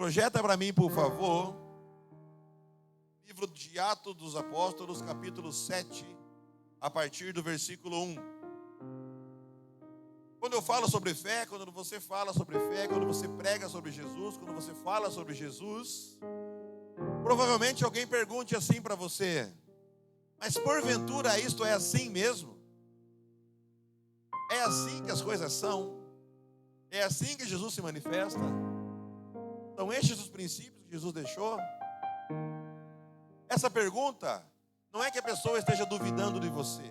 Projeta para mim, por favor, livro de Atos dos Apóstolos, capítulo 7, a partir do versículo 1. Quando eu falo sobre fé, quando você fala sobre fé, quando você prega sobre Jesus, quando você fala sobre Jesus, provavelmente alguém pergunte assim para você: mas porventura isto é assim mesmo? É assim que as coisas são? É assim que Jesus se manifesta? São estes os princípios que Jesus deixou? Essa pergunta não é que a pessoa esteja duvidando de você.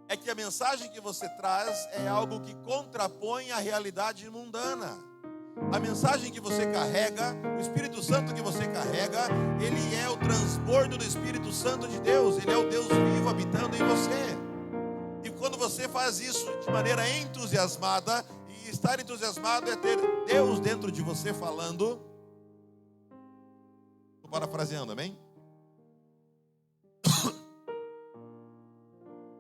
É que a mensagem que você traz é algo que contrapõe a realidade mundana. A mensagem que você carrega, o Espírito Santo que você carrega, ele é o transbordo do Espírito Santo de Deus. Ele é o Deus vivo habitando em você. E quando você faz isso de maneira entusiasmada, e estar entusiasmado é ter Deus dentro de você falando. Estou parafraseando, amém?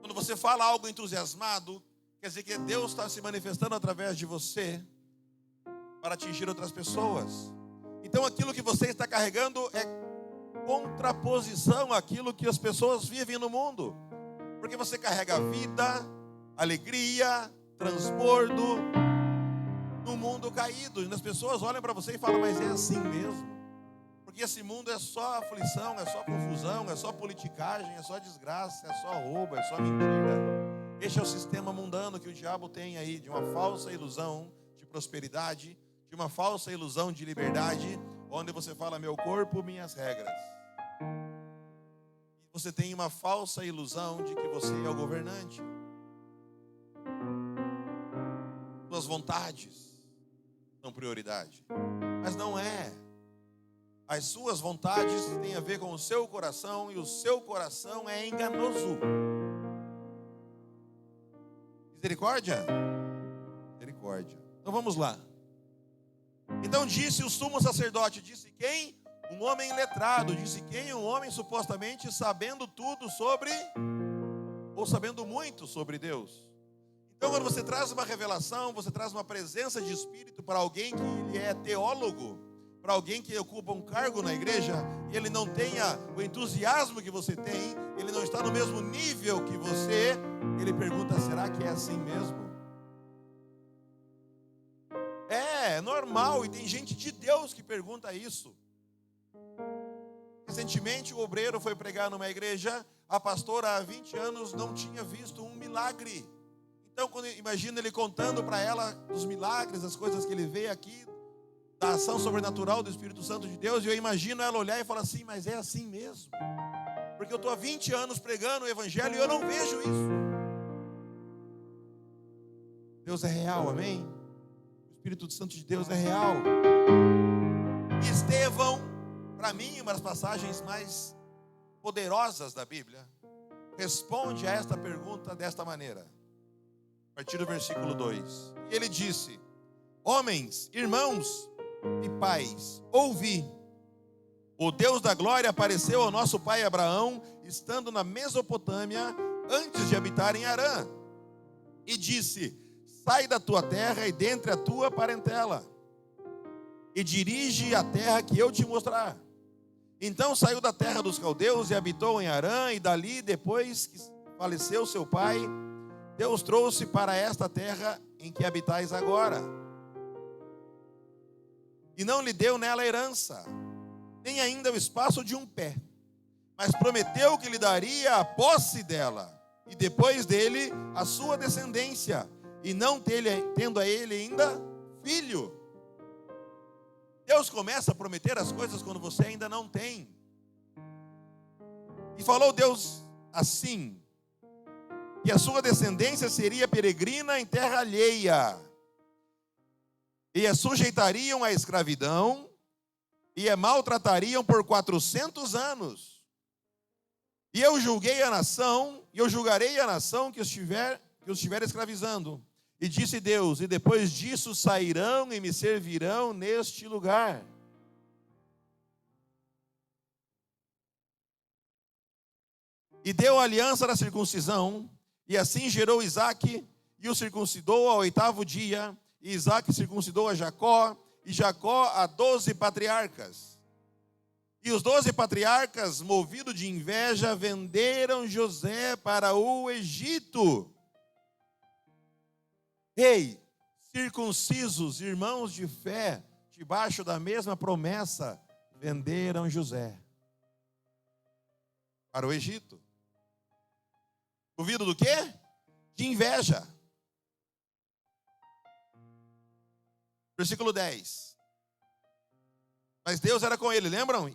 Quando você fala algo entusiasmado, quer dizer que Deus está se manifestando através de você para atingir outras pessoas. Então aquilo que você está carregando é contraposição àquilo que as pessoas vivem no mundo. Porque você carrega vida, alegria, transbordo no mundo caído. E as pessoas olham para você e falam: mas é assim mesmo? Porque esse mundo é só aflição, é só confusão, é só politicagem, é só desgraça, é só roubo, é só mentira. Este é o sistema mundano que o diabo tem aí, de uma falsa ilusão de prosperidade, de uma falsa ilusão de liberdade, onde você fala: meu corpo, minhas regras. E você tem uma falsa ilusão de que você é o governante. Suas vontades são prioridade, mas não é. As suas vontades têm a ver com o seu coração, e o seu coração é enganoso. Misericórdia? Misericórdia. Então vamos lá. Então disse o sumo sacerdote, disse quem? Um homem letrado. Disse quem? Um homem supostamente sabendo tudo sobre, ou sabendo muito sobre Deus. Então quando você traz uma revelação, você traz uma presença de Espírito para alguém que ele é teólogo, para alguém que ocupa um cargo na igreja, e ele não tenha o entusiasmo que você tem, ele não está no mesmo nível que você, ele pergunta: será que é assim mesmo? É normal, e tem gente de Deus que pergunta isso. Recentemente o obreiro foi pregar numa igreja, a pastora há 20 anos não tinha visto um milagre. Então imagina ele contando para ela dos milagres, das coisas que ele vê aqui, da ação sobrenatural do Espírito Santo de Deus, e eu imagino ela olhar e falar assim: mas é assim mesmo? Porque eu estou há 20 anos pregando o Evangelho e eu não vejo isso. Deus é real, amém? O Espírito Santo de Deus é real. E Estevão, para mim, uma das passagens mais poderosas da Bíblia, responde a esta pergunta desta maneira, a partir do versículo 2. E ele disse: homens, irmãos e pais, ouvi. O Deus da glória apareceu ao nosso pai Abraão, estando na Mesopotâmia, antes de habitar em Harã, e disse: sai da tua terra e dentre a tua parentela, e dirige a terra que eu te mostrar. Então saiu da terra dos caldeus e habitou em Harã, e dali, depois que faleceu seu pai, Deus trouxe para esta terra em que habitais agora. E não lhe deu nela herança, nem ainda o espaço de um pé, mas prometeu que lhe daria a posse dela, e depois dele a sua descendência, e não tendo a ele ainda filho. Deus começa a prometer as coisas quando você ainda não tem. E falou Deus assim: que a sua descendência seria peregrina em terra alheia, e a sujeitariam à escravidão, e a maltratariam por 400 anos. E eu julguei a nação, e eu julgarei a nação que os estiver escravizando. E disse Deus: e depois disso sairão e me servirão neste lugar. E deu a aliança da circuncisão, e assim gerou Isaque, e o circuncidou ao 8º dia. E Isaque circuncidou a Jacó, e Jacó a 12 patriarcas. E os 12 patriarcas, movidos de inveja, venderam José para o Egito. Ei, circuncisos, irmãos de fé, debaixo da mesma promessa, venderam José para o Egito. Movido do quê? De inveja. Versículo 10. Mas Deus era com ele, lembram?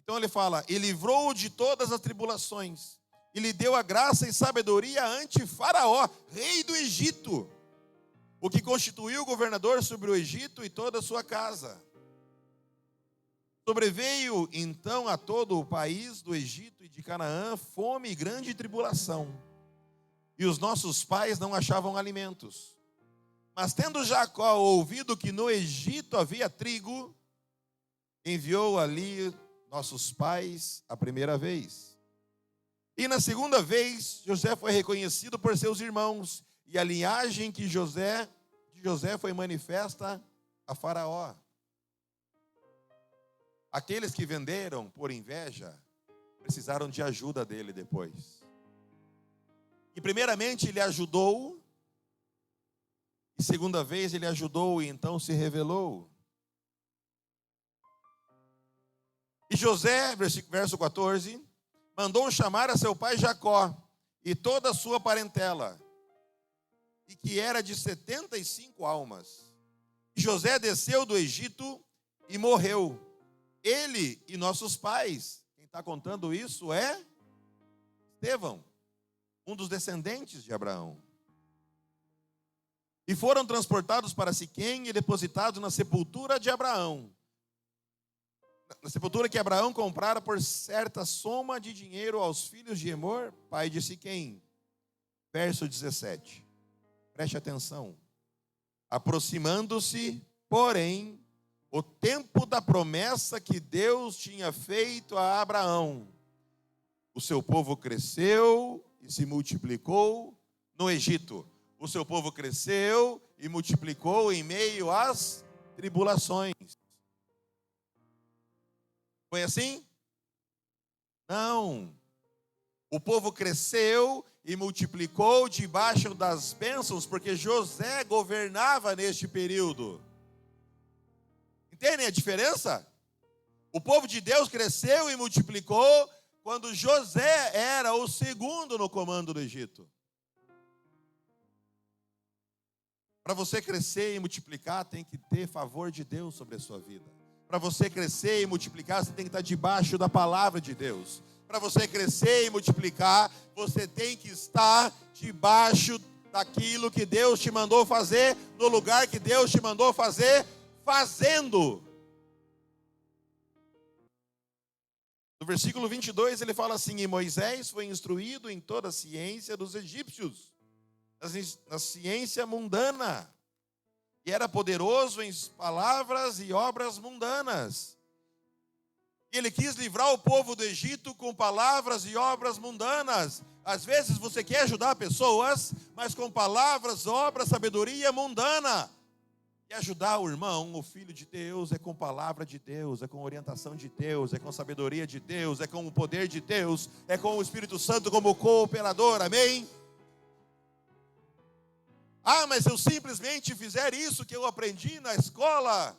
Então ele fala, e livrou-o de todas as tribulações, e lhe deu a graça e sabedoria ante Faraó, rei do Egito, o que constituiu governador sobre o Egito e toda a sua casa. Sobreveio então a todo o país do Egito e de Canaã fome e grande tribulação, e os nossos pais não achavam alimentos. Mas tendo Jacó ouvido que no Egito havia trigo, enviou ali nossos pais a primeira vez. E na segunda vez, José foi reconhecido por seus irmãos, e a linhagem de José foi manifesta a Faraó. Aqueles que venderam por inveja, precisaram de ajuda dele depois. E primeiramente ele ajudou, e segunda vez ele ajudou e então se revelou. E José, verso 14, mandou chamar a seu pai Jacó e toda a sua parentela, e que era de 75 almas. E José desceu do Egito e morreu, ele e nossos pais. Quem está contando isso é Estevão, um dos descendentes de Abraão. E foram transportados para Siquém e depositados na sepultura de Abraão. Na sepultura que Abraão comprara por certa soma de dinheiro aos filhos de Emor, pai de Siquém. Verso 17. Preste atenção. Aproximando-se, porém, o tempo da promessa que Deus tinha feito a Abraão. O seu povo cresceu e se multiplicou no Egito. O seu povo cresceu e multiplicou em meio às tribulações. Foi assim? Não. O povo cresceu e multiplicou debaixo das bênçãos, porque José governava neste período. Entendem a diferença? O povo de Deus cresceu e multiplicou quando José era o segundo no comando do Egito. Para você crescer e multiplicar, tem que ter favor de Deus sobre a sua vida. Para você crescer e multiplicar, você tem que estar debaixo da palavra de Deus. Para você crescer e multiplicar, você tem que estar debaixo daquilo que Deus te mandou fazer, no lugar que Deus te mandou fazer, fazendo. No versículo 22 ele fala assim, e Moisés foi instruído em toda a ciência dos egípcios, na ciência mundana, e era poderoso em palavras e obras mundanas. E ele quis livrar o povo do Egito com palavras e obras mundanas. Às vezes você quer ajudar pessoas, mas com palavras, obras, sabedoria mundana. E ajudar o irmão, o filho de Deus, é com palavra de Deus, é com orientação de Deus, é com sabedoria de Deus, é com o poder de Deus, é com o Espírito Santo como cooperador, amém? Ah, mas eu simplesmente fizer isso que eu aprendi na escola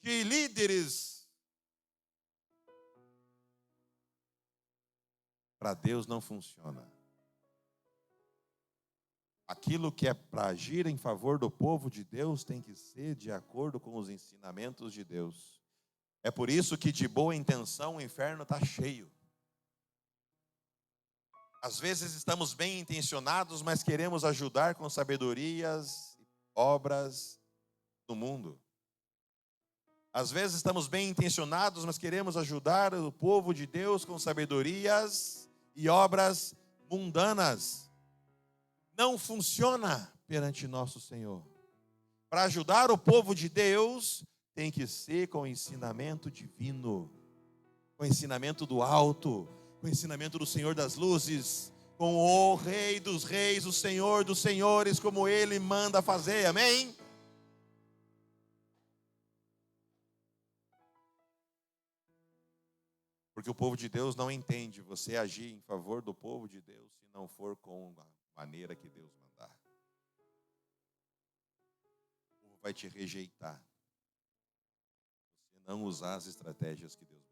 de líderes. Para Deus não funciona. Aquilo que é para agir em favor do povo de Deus tem que ser de acordo com os ensinamentos de Deus. É por isso que de boa intenção o inferno está cheio. Às vezes estamos bem intencionados, mas queremos ajudar com sabedorias, obras do mundo. Às vezes estamos bem intencionados, mas queremos ajudar o povo de Deus com sabedorias e obras mundanas. Não funciona perante nosso Senhor. Para ajudar o povo de Deus, tem que ser com ensinamento divino, com ensinamento do alto, com o ensinamento do Senhor das luzes, com o Rei dos reis, o Senhor dos senhores, como Ele manda fazer, amém? Porque o povo de Deus não entende você agir em favor do povo de Deus se não for com a maneira que Deus mandar. O povo vai te rejeitar se você não usar as estratégias que Deus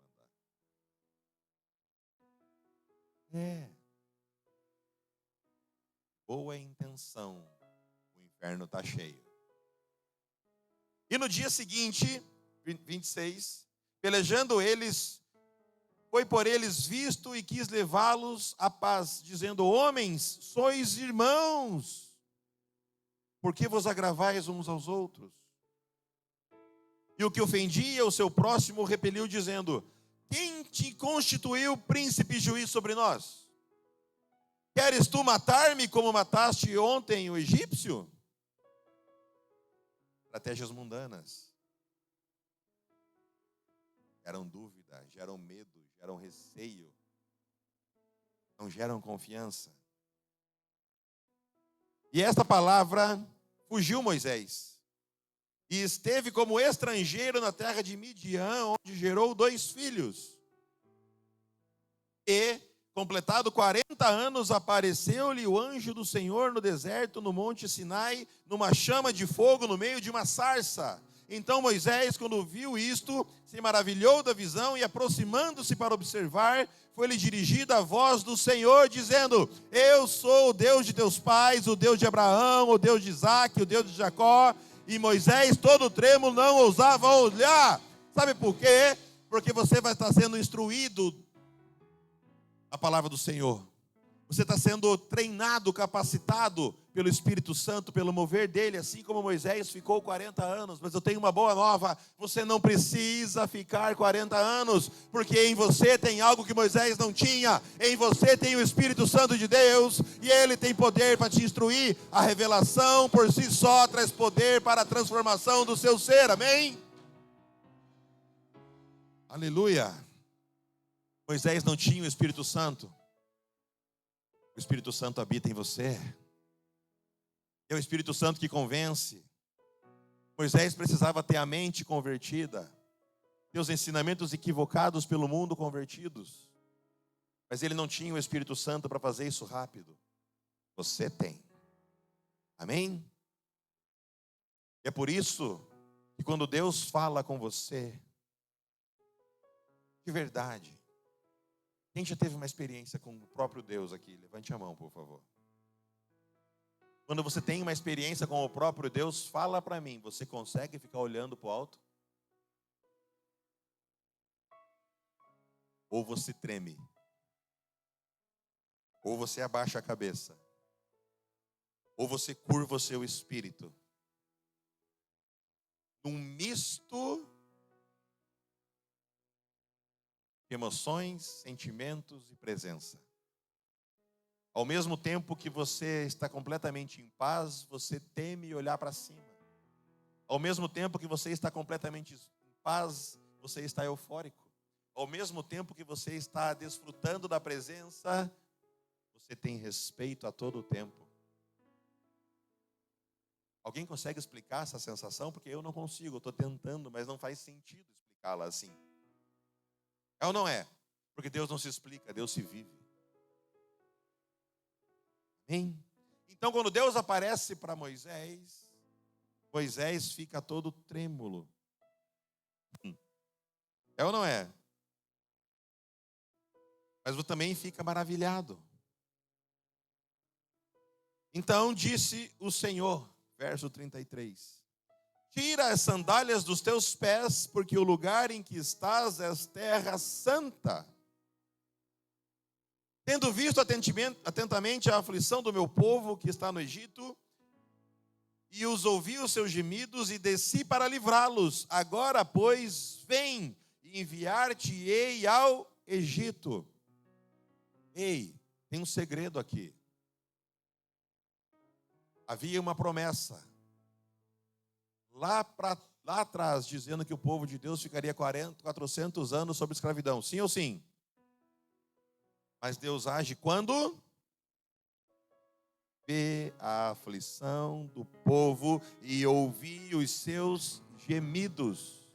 mandar. Boa intenção, o inferno está cheio. E no dia seguinte, 26, pelejando eles, foi por eles visto e quis levá-los à paz, dizendo: homens, sois irmãos, por que vos agravais uns aos outros? E o que ofendia o seu próximo repeliu, dizendo: quem te constituiu príncipe e juiz sobre nós? Queres tu matar-me como mataste ontem o egípcio? Estratégias mundanas. Geram dúvida, geram medo, geram receio. Não geram confiança. E esta palavra fugiu Moisés. E esteve como estrangeiro na terra de Midian, onde gerou 2 filhos. E, completado 40 anos, apareceu-lhe o anjo do Senhor no deserto, no monte Sinai, numa chama de fogo no meio de uma sarça. Então Moisés, quando viu isto, se maravilhou da visão e, aproximando-se para observar, foi-lhe dirigida a voz do Senhor, dizendo: eu sou o Deus de teus pais, o Deus de Abraão, o Deus de Isaque, o Deus de Jacó. E Moisés, todo trêmulo, não ousava olhar. Sabe por quê? Porque você vai estar sendo instruído a palavra do Senhor. Você está sendo treinado, capacitado pelo Espírito Santo, pelo mover dele, assim como Moisés ficou 40 anos. Mas eu tenho uma boa nova: você não precisa ficar 40 anos, porque em você tem algo que Moisés não tinha. Em você tem o Espírito Santo de Deus, e ele tem poder para te instruir. A revelação por si só traz poder para a transformação do seu ser, amém? Aleluia. Moisés não tinha o Espírito Santo. O Espírito Santo habita em você. É o Espírito Santo que convence. Moisés precisava ter a mente convertida, ter os ensinamentos equivocados pelo mundo convertidos. Mas ele não tinha o Espírito Santo para fazer isso rápido. Você tem. Amém? E é por isso que quando Deus fala com você, de verdade, quem já teve uma experiência com o próprio Deus aqui? Levante a mão, por favor. Quando você tem uma experiência com o próprio Deus, fala para mim, você consegue ficar olhando para o alto? Ou você treme? Ou você abaixa a cabeça? Ou você curva o seu espírito? Num misto de emoções, sentimentos e presença. Ao mesmo tempo que você está completamente em paz, você teme olhar para cima. Ao mesmo tempo que você está completamente em paz, você está eufórico. Ao mesmo tempo que você está desfrutando da presença, você tem respeito a todo o tempo. Alguém consegue explicar essa sensação? Porque eu não consigo, eu estou tentando, mas não faz sentido explicá-la assim. É ou não é? Porque Deus não se explica, Deus se vive. Amém? Então, quando Deus aparece para Moisés, Moisés fica todo trêmulo. É ou não é? Mas você também fica maravilhado. Então disse o Senhor, verso 33, tira as sandálias dos teus pés, porque o lugar em que estás é terra santa. Tendo visto atentamente a aflição do meu povo que está no Egito, e os ouvi os seus gemidos, e desci para livrá-los. Agora, pois, vem, e enviar-te-ei ao Egito. Ei, tem um segredo aqui. Havia uma promessa lá atrás, dizendo que o povo de Deus ficaria 400 anos sob escravidão. Sim ou sim? Mas Deus age quando vê a aflição do povo e ouve os seus gemidos.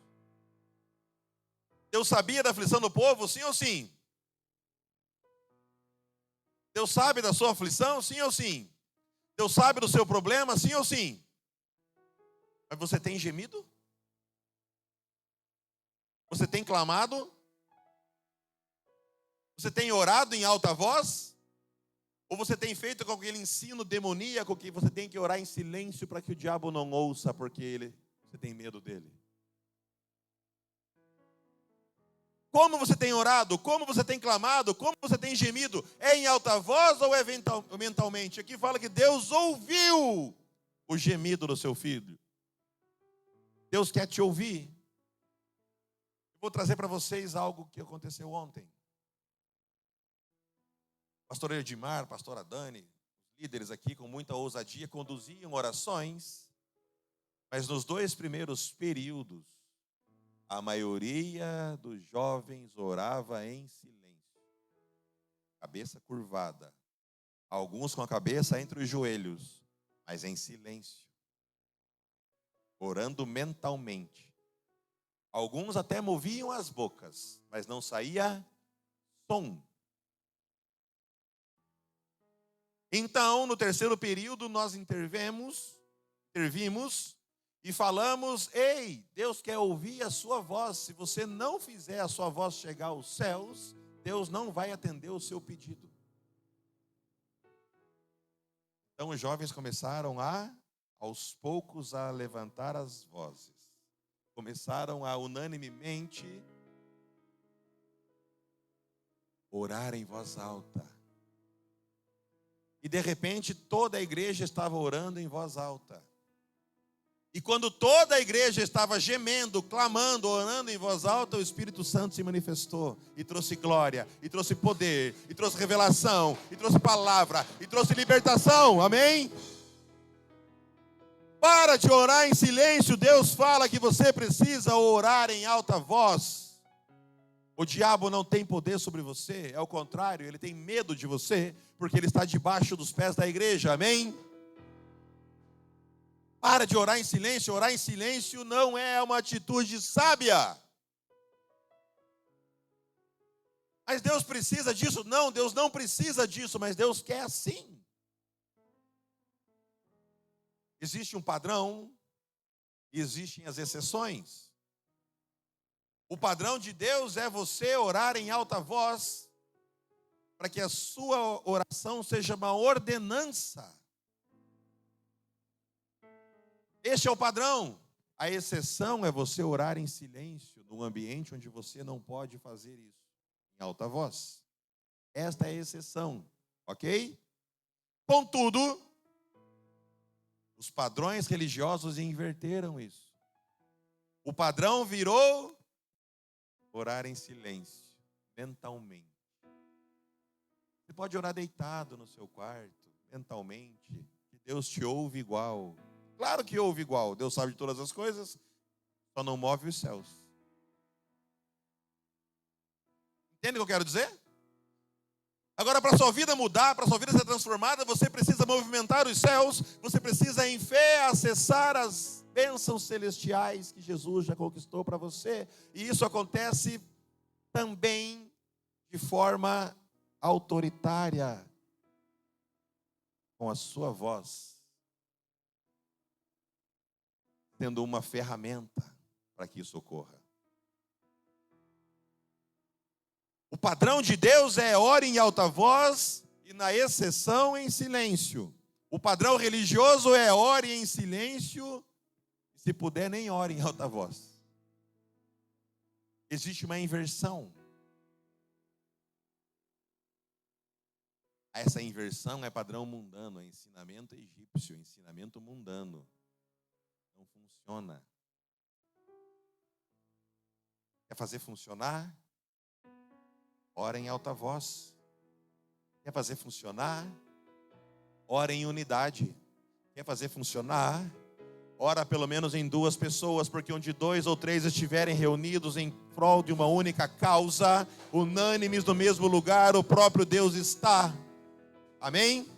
Deus sabia da aflição do povo, sim ou sim? Deus sabe da sua aflição, sim ou sim? Deus sabe do seu problema, sim ou sim? Mas você tem gemido? Você tem clamado? Você tem orado em alta voz? Ou você tem feito com aquele ensino demoníaco que você tem que orar em silêncio para que o diabo não ouça, porque você tem medo dele? Como você tem orado? Como você tem clamado? Como você tem gemido? É em alta voz ou é mentalmente? Aqui fala que Deus ouviu o gemido do seu filho. Deus quer te ouvir. Vou trazer para vocês algo que aconteceu ontem. Pastor Edmar, pastora Dani, os líderes aqui com muita ousadia conduziam orações, mas nos 2 primeiros períodos, a maioria dos jovens orava em silêncio, cabeça curvada, alguns com a cabeça entre os joelhos, mas em silêncio, orando mentalmente. Alguns até moviam as bocas, mas não saía som. Então, no 3º período, nós intervimos e falamos: ei, Deus quer ouvir a sua voz. Se você não fizer a sua voz chegar aos céus, Deus não vai atender o seu pedido. Então, os jovens começaram aos poucos, a levantar as vozes. Começaram a unanimemente orar em voz alta. E de repente toda a igreja estava orando em voz alta. E quando toda a igreja estava gemendo, clamando, orando em voz alta, o Espírito Santo se manifestou e trouxe glória, e trouxe poder, e trouxe revelação, e trouxe palavra, e trouxe libertação. Amém? Para de orar em silêncio. Deus fala que você precisa orar em alta voz. O diabo não tem poder sobre você, é o contrário, ele tem medo de você, porque ele está debaixo dos pés da igreja, amém? Para de orar em silêncio não é uma atitude sábia. Mas Deus precisa disso? Não, Deus não precisa disso, mas Deus quer assim. Existe um padrão e existem as exceções. O padrão de Deus é você orar em alta voz, para que a sua oração seja uma ordenança. Este é o padrão. A exceção é você orar em silêncio, num ambiente onde você não pode fazer isso, em alta voz. Esta é a exceção, ok? Contudo, os padrões religiosos inverteram isso. O padrão virou orar em silêncio, mentalmente. Você pode orar deitado no seu quarto, mentalmente, que Deus te ouve igual. Claro que ouve igual, Deus sabe de todas as coisas, só não move os céus. Entende o que eu quero dizer? Agora, para a sua vida mudar, para a sua vida ser transformada, você precisa movimentar os céus, você precisa em fé acessar as bênçãos celestiais que Jesus já conquistou para você. E isso acontece também de forma autoritária, com a sua voz, tendo uma ferramenta para que isso ocorra. O padrão de Deus é ore em alta voz e na exceção em silêncio. O padrão religioso é ore em silêncio, e se puder nem ore em alta voz. Existe uma inversão. Essa inversão é padrão mundano, é ensinamento egípcio, ensinamento mundano. Não funciona. Quer fazer funcionar? Ora em alta voz. Quer fazer funcionar? Ora em unidade. Quer fazer funcionar? Ora pelo menos em 2 pessoas, porque onde 2 ou 3 estiverem reunidos em prol de uma única causa, unânimes no mesmo lugar, o próprio Deus está. Amém?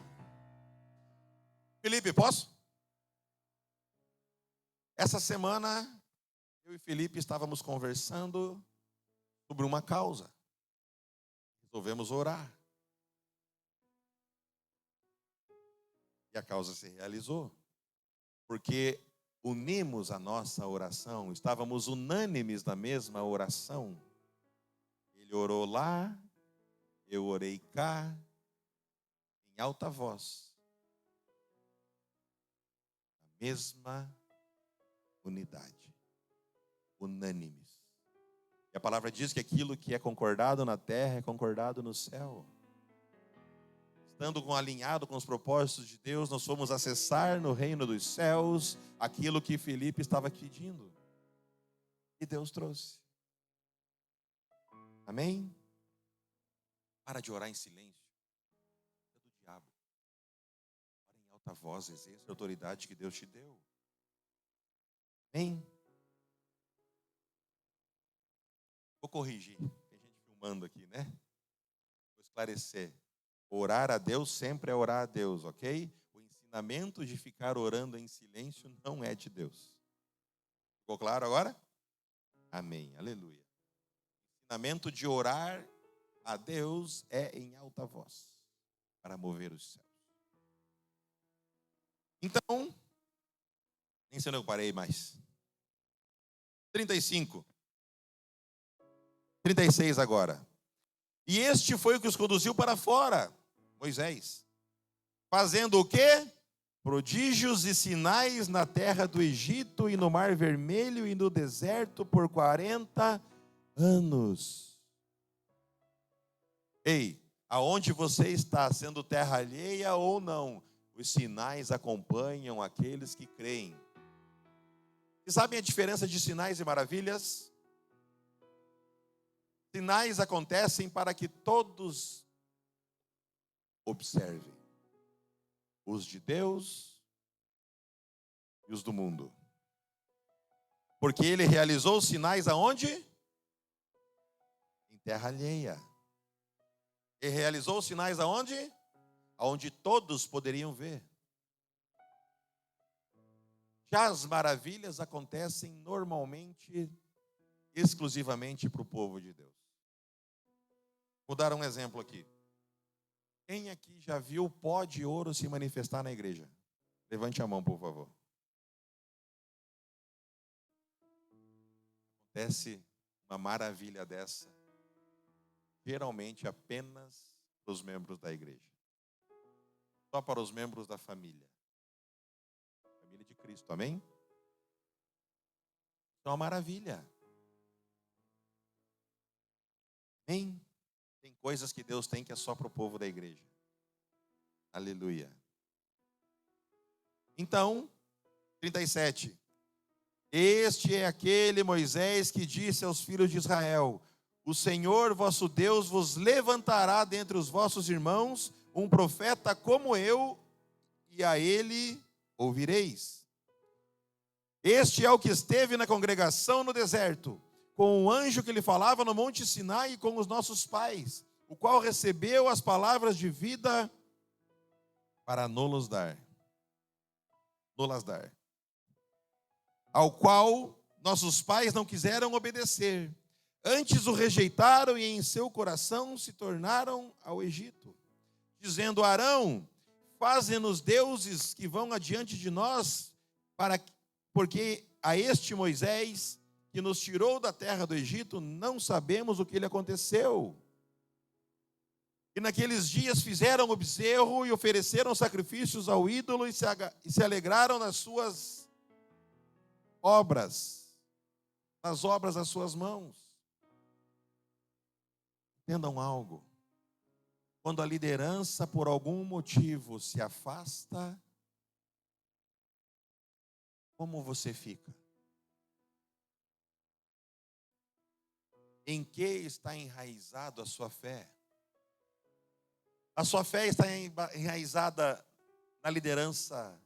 Felipe, posso? Essa semana, eu e Felipe estávamos conversando sobre uma causa. Resolvemos orar. E a causa se realizou. Porque unimos a nossa oração, estávamos unânimes na mesma oração. Ele orou lá, eu orei cá, em alta voz. A mesma unidade. Unânimes. E a palavra diz que aquilo que é concordado na terra é concordado no céu. Estando alinhado com os propósitos de Deus, nós fomos acessar no reino dos céus aquilo que Filipe estava pedindo. E Deus trouxe. Amém? Para de orar em silêncio. É do diabo. Ora em alta voz, exerça a autoridade que Deus te deu. Amém? Vou corrigir. Tem gente filmando aqui, né? Vou esclarecer. Orar a Deus sempre é orar a Deus, ok? O ensinamento de ficar orando em silêncio não é de Deus. Ficou claro agora? Amém, aleluia. O ensinamento de orar a Deus é em alta voz, para mover os céus. Então, nem sei onde eu parei mais. 35. 36 agora. E este foi o que os conduziu para fora, Moisés, fazendo o quê? Prodígios e sinais na terra do Egito e no Mar Vermelho e no deserto por 40 anos. Ei, aonde você está, sendo terra alheia ou não, os sinais acompanham aqueles que creem. E sabem a diferença de sinais e maravilhas? Sinais acontecem para que todos observem. Os de Deus e os do mundo. Porque ele realizou sinais aonde? Em terra alheia. Ele realizou sinais aonde? Aonde todos poderiam ver. Já as maravilhas acontecem normalmente, exclusivamente para o povo de Deus. Vou dar um exemplo aqui. Quem aqui já viu o pó de ouro se manifestar na igreja? Levante a mão, por favor. Acontece uma maravilha dessa, geralmente apenas para os membros da igreja. Só para os membros da família. Família de Cristo, amém? É uma maravilha. Amém? Tem coisas que Deus tem que é só para o povo da igreja. Aleluia. Então, 37. Este é aquele Moisés que disse aos filhos de Israel: o Senhor vosso Deus vos levantará dentre os vossos irmãos um profeta como eu, e a ele ouvireis. Este é o que esteve na congregação no deserto, com o anjo que lhe falava no monte Sinai e com os nossos pais, o qual recebeu as palavras de vida para nos dar. Ao qual nossos pais não quiseram obedecer, antes o rejeitaram e em seu coração se tornaram ao Egito, dizendo: Arão, faze-nos deuses que vão adiante de nós, porque a este Moisés que nos tirou da terra do Egito, não sabemos o que lhe aconteceu. E naqueles dias fizeram o bezerro e ofereceram sacrifícios ao ídolo e se alegraram nas suas obras, nas obras das suas mãos. Entendam algo. Quando a liderança, por algum motivo, se afasta, como você fica? Em que está enraizado a sua fé? A sua fé está enraizada na liderança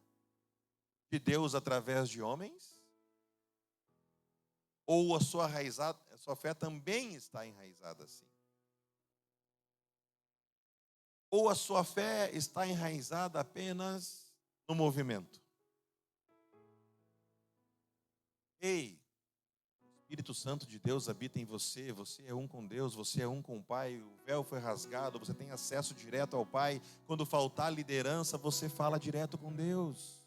de Deus através de homens? Ou a sua fé também está enraizada assim? Ou a sua fé está enraizada apenas no movimento? Ei, Espírito Santo de Deus habita em você, você é um com Deus, você é um com o Pai, o véu foi rasgado, você tem acesso direto ao Pai. Quando faltar liderança, você fala direto com Deus.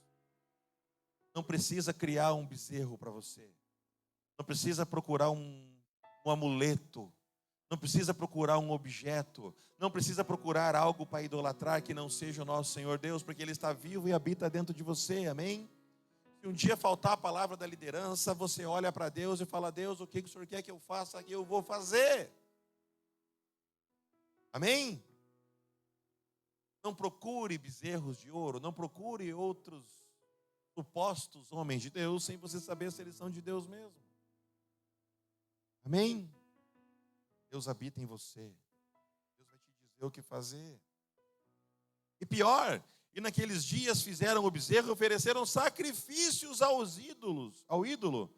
Não precisa criar um bezerro para você, não precisa procurar um amuleto, não precisa procurar um objeto, não precisa procurar algo para idolatrar que não seja o nosso Senhor Deus, porque Ele está vivo e habita dentro de você, amém? Se um dia faltar a palavra da liderança, você olha para Deus e fala: Deus, o que o Senhor quer que eu faça aqui? Eu vou fazer. Amém? Não procure bezerros de ouro, não procure outros supostos homens de Deus, sem você saber se eles são de Deus mesmo. Amém? Deus habita em você. Deus vai te dizer o que fazer. E pior, e naqueles dias fizeram o bezerro e ofereceram sacrifícios aos ídolos, ao ídolo.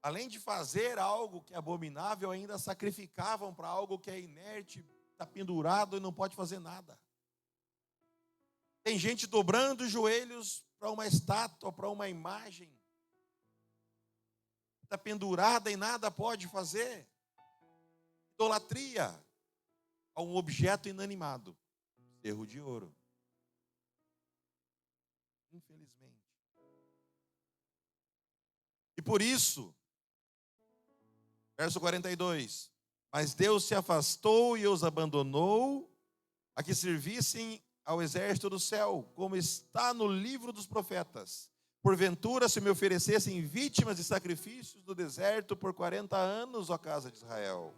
Além de fazer algo que é abominável, ainda sacrificavam para algo que é inerte, está pendurado e não pode fazer nada. Tem gente dobrando os joelhos para uma estátua, para uma imagem. Está pendurada e nada pode fazer. Idolatria a um objeto inanimado, bezerro de ouro. Infelizmente. E por isso, verso 42, mas Deus se afastou e os abandonou a que servissem ao exército do céu, como está no livro dos profetas. Porventura, se me oferecessem vítimas e sacrifícios no deserto por 40 anos, ó casa de Israel.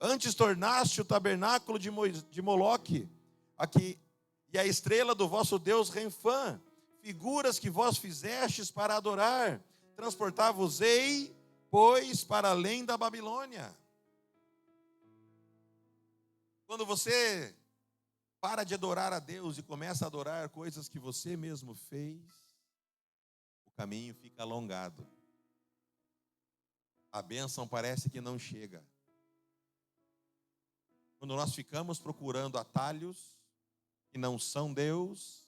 Antes tornaste o tabernáculo de Moloque, e a estrela do vosso Deus Renfã, figuras que vós fizestes para adorar. Transportar-vos-ei, pois, para além da Babilônia. Quando você para de adorar a Deus e começa a adorar coisas que você mesmo fez, o caminho fica alongado. A bênção parece que não chega. Quando nós ficamos procurando atalhos que não são Deus,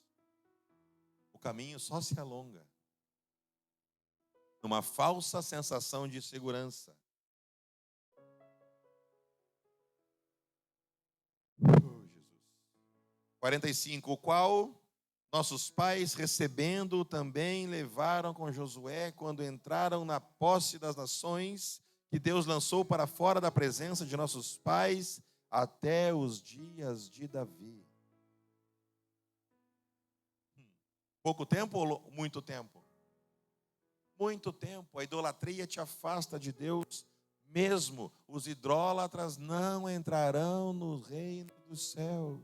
o caminho só se alonga. Numa falsa sensação de segurança. Oh, Jesus. 45, o qual nossos pais, recebendo, também levaram com Josué, quando entraram na posse das nações, que Deus lançou para fora da presença de nossos pais, até os dias de Davi. Pouco tempo ou muito tempo? Muito tempo. A idolatria te afasta de Deus mesmo. Os idólatras não entrarão no reino dos céus.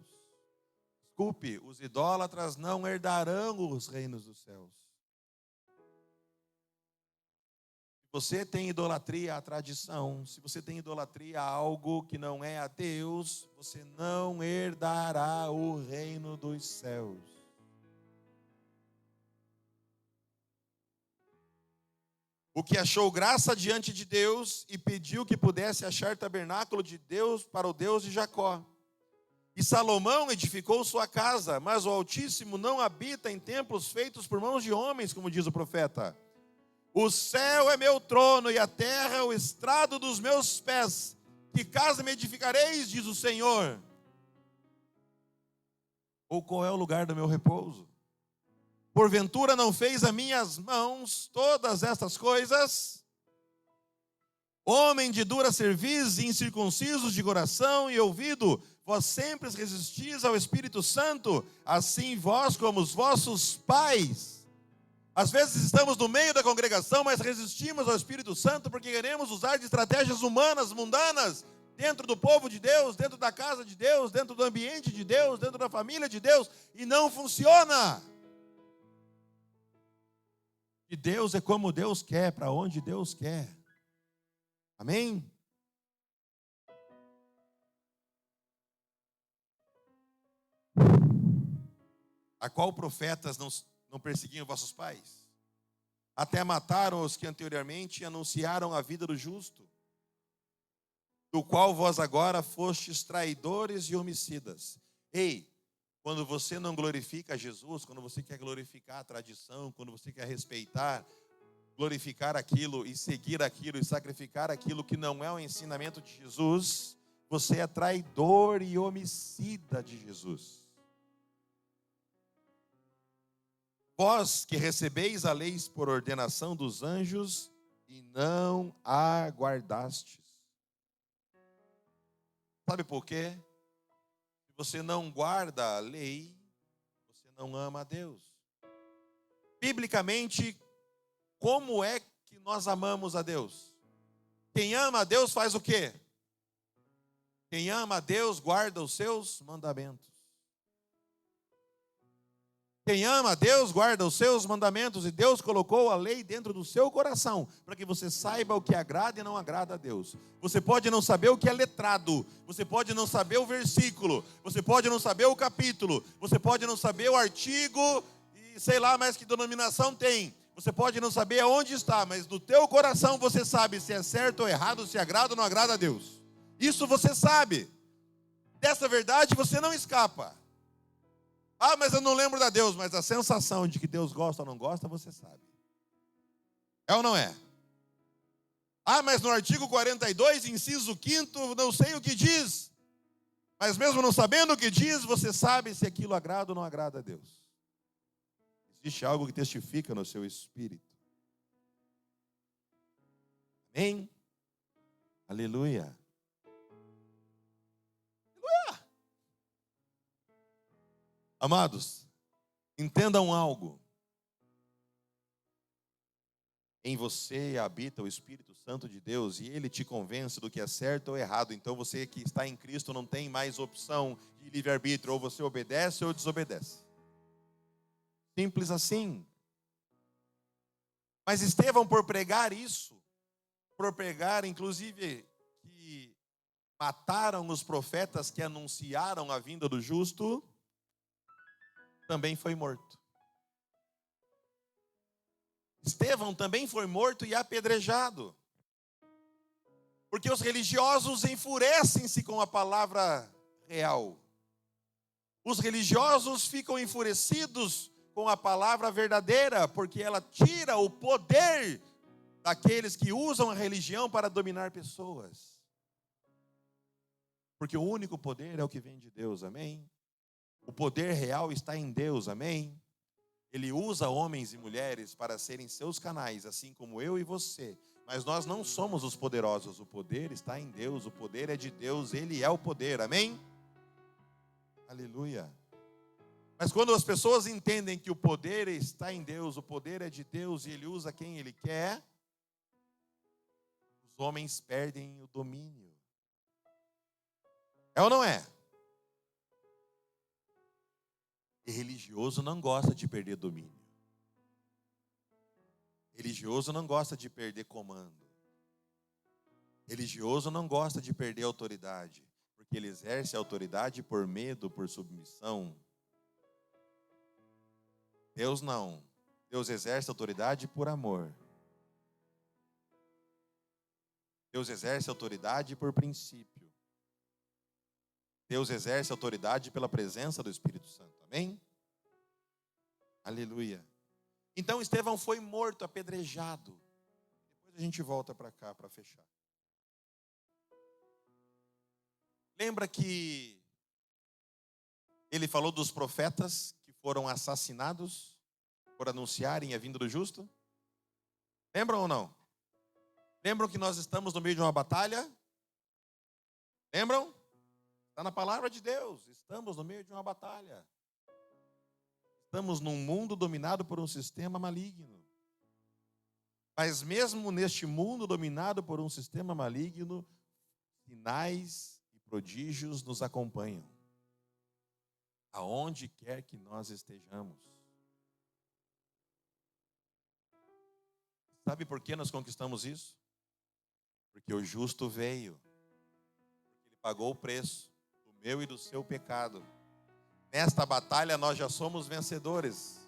Desculpe, os idólatras não herdarão os reinos dos céus. Se você tem idolatria à tradição, se você tem idolatria a algo que não é a Deus, você não herdará o reino dos céus. O que achou graça diante de Deus e pediu que pudesse achar tabernáculo de Deus para o Deus de Jacó. E Salomão edificou sua casa, mas o Altíssimo não habita em templos feitos por mãos de homens, como diz o profeta. O céu é meu trono e a terra o estrado dos meus pés. Que casa me edificareis, diz o Senhor? Ou qual é o lugar do meu repouso? Porventura não fez a minhas mãos todas estas coisas? Homem de dura cerviz, incircuncisos de coração e ouvido, vós sempre resistis ao Espírito Santo, assim vós como os vossos pais. Às vezes estamos no meio da congregação, mas resistimos ao Espírito Santo porque queremos usar de estratégias humanas, mundanas, dentro do povo de Deus, dentro da casa de Deus, dentro do ambiente de Deus, dentro da família de Deus, e não funciona. E Deus é como Deus quer, para onde Deus quer. Amém? A qual profetas não perseguiam vossos pais? Até mataram os que anteriormente anunciaram a vida do justo, do qual vós agora fostes traidores e homicidas. Ei, Quando você não glorifica Jesus, quando você quer glorificar a tradição, quando você quer respeitar, glorificar aquilo e seguir aquilo e sacrificar aquilo que não é o ensinamento de Jesus, você é traidor e homicida de Jesus. Vós que recebeis a lei por ordenação dos anjos e não a guardastes. Sabe por quê? Se você não guarda a lei, você não ama a Deus. Biblicamente, como é que nós amamos a Deus? Quem ama a Deus faz o quê? Quem ama a Deus guarda os seus mandamentos. Quem ama a Deus guarda os seus mandamentos, e Deus colocou a lei dentro do seu coração, para que você saiba o que agrada e não agrada a Deus. Você pode não saber o que é letrado, você pode não saber o versículo, você pode não saber o capítulo, você pode não saber o artigo, e sei lá mais que denominação tem. Você pode não saber aonde está, mas no teu coração você sabe se é certo ou errado, se agrada ou não agrada a Deus. Isso você sabe. Dessa verdade você não escapa. Ah, mas eu não lembro da Deus, mas a sensação de que Deus gosta ou não gosta, você sabe. É ou não é? Ah, mas no artigo 42, inciso 5º, não sei o que diz. Mas mesmo não sabendo o que diz, você sabe se aquilo agrada ou não agrada a Deus. Existe algo que testifica no seu espírito. Amém? Aleluia. Amados, entendam algo. Em você habita o Espírito Santo de Deus e Ele te convence do que é certo ou errado. Então você que está em Cristo não tem mais opção de livre-arbítrio. Ou você obedece ou desobedece. Simples assim. Mas Estevão, por pregar isso, por pregar inclusive que mataram os profetas que anunciaram a vinda do justo, também foi morto. Estevão também foi morto e apedrejado. Porque os religiosos enfurecem-se com a palavra real. Os religiosos ficam enfurecidos com a palavra verdadeira, porque ela tira o poder daqueles que usam a religião para dominar pessoas. Porque o único poder é o que vem de Deus, amém? O poder real está em Deus, amém? Ele usa homens e mulheres para serem seus canais, assim como eu e você. Mas nós não somos os poderosos, o poder está em Deus, o poder é de Deus, Ele é o poder, amém? Aleluia. Mas quando as pessoas entendem que o poder está em Deus, o poder é de Deus e Ele usa quem Ele quer, os homens perdem o domínio. É ou não é? E religioso não gosta de perder domínio. Religioso não gosta de perder comando. Religioso não gosta de perder autoridade, porque ele exerce a autoridade por medo, por submissão. Deus não. Deus exerce a autoridade por amor. Deus exerce a autoridade por princípio. Deus exerce autoridade pela presença do Espírito Santo. Amém? Aleluia. Então Estevão foi morto, apedrejado. Depois a gente volta para cá para fechar. Lembra que ele falou dos profetas que foram assassinados por anunciarem a vinda do justo? Lembram ou não? Lembram que nós estamos no meio de uma batalha? Lembram? Está na palavra de Deus. Estamos no meio de uma batalha. Estamos num mundo dominado por um sistema maligno. Mas mesmo neste mundo dominado por um sistema maligno, sinais e prodígios nos acompanham. Aonde quer que nós estejamos. Sabe por que nós conquistamos isso? Porque o justo veio. Porque ele pagou o preço do meu e do seu pecado. Nesta batalha nós já somos vencedores.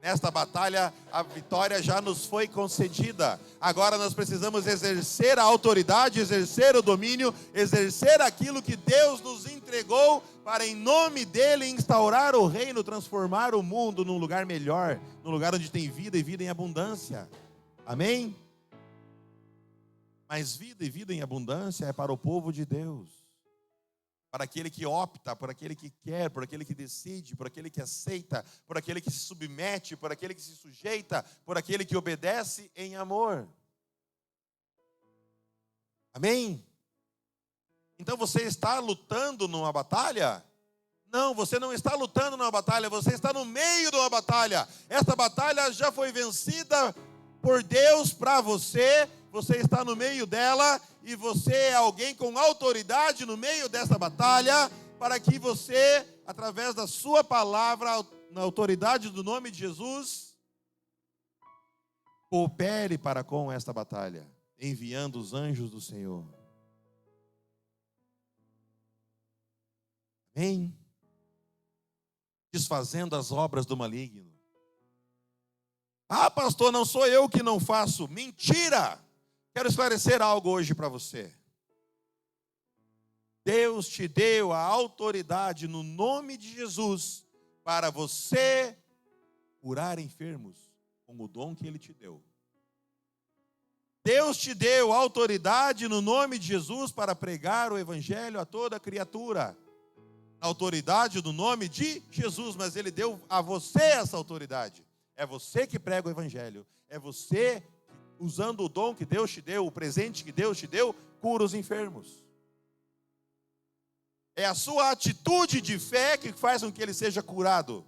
Nesta batalha, a vitória já nos foi concedida. Agora nós precisamos exercer a autoridade, exercer o domínio, exercer aquilo que Deus nos entregou para, em nome dele, instaurar o reino, transformar o mundo num lugar melhor, num lugar onde tem vida e vida em abundância. Amém? Mas vida e vida em abundância é para o povo de Deus. Para aquele que opta, por aquele que quer, por aquele que decide, por aquele que aceita, por aquele que se submete, por aquele que se sujeita, por aquele que obedece em amor. Amém? Então você está lutando numa batalha? Não, você não está lutando numa batalha, você está no meio de uma batalha. Esta batalha já foi vencida por Deus para você. Você está no meio dela e você é alguém com autoridade no meio dessa batalha, para que você, através da sua palavra, na autoridade do nome de Jesus, coopere para com esta batalha, enviando os anjos do Senhor. Amém? Desfazendo as obras do maligno. Ah, pastor, não sou eu que não faço. Mentira! Quero esclarecer algo hoje para você. Deus te deu a autoridade no nome de Jesus para você curar enfermos com o dom que Ele te deu. Deus te deu autoridade no nome de Jesus para pregar o Evangelho a toda criatura. A autoridade do nome de Jesus, mas Ele deu a você essa autoridade. É você que prega o Evangelho. É você que, usando o dom que Deus te deu, o presente que Deus te deu, cura os enfermos. É a sua atitude de fé que faz com que ele seja curado.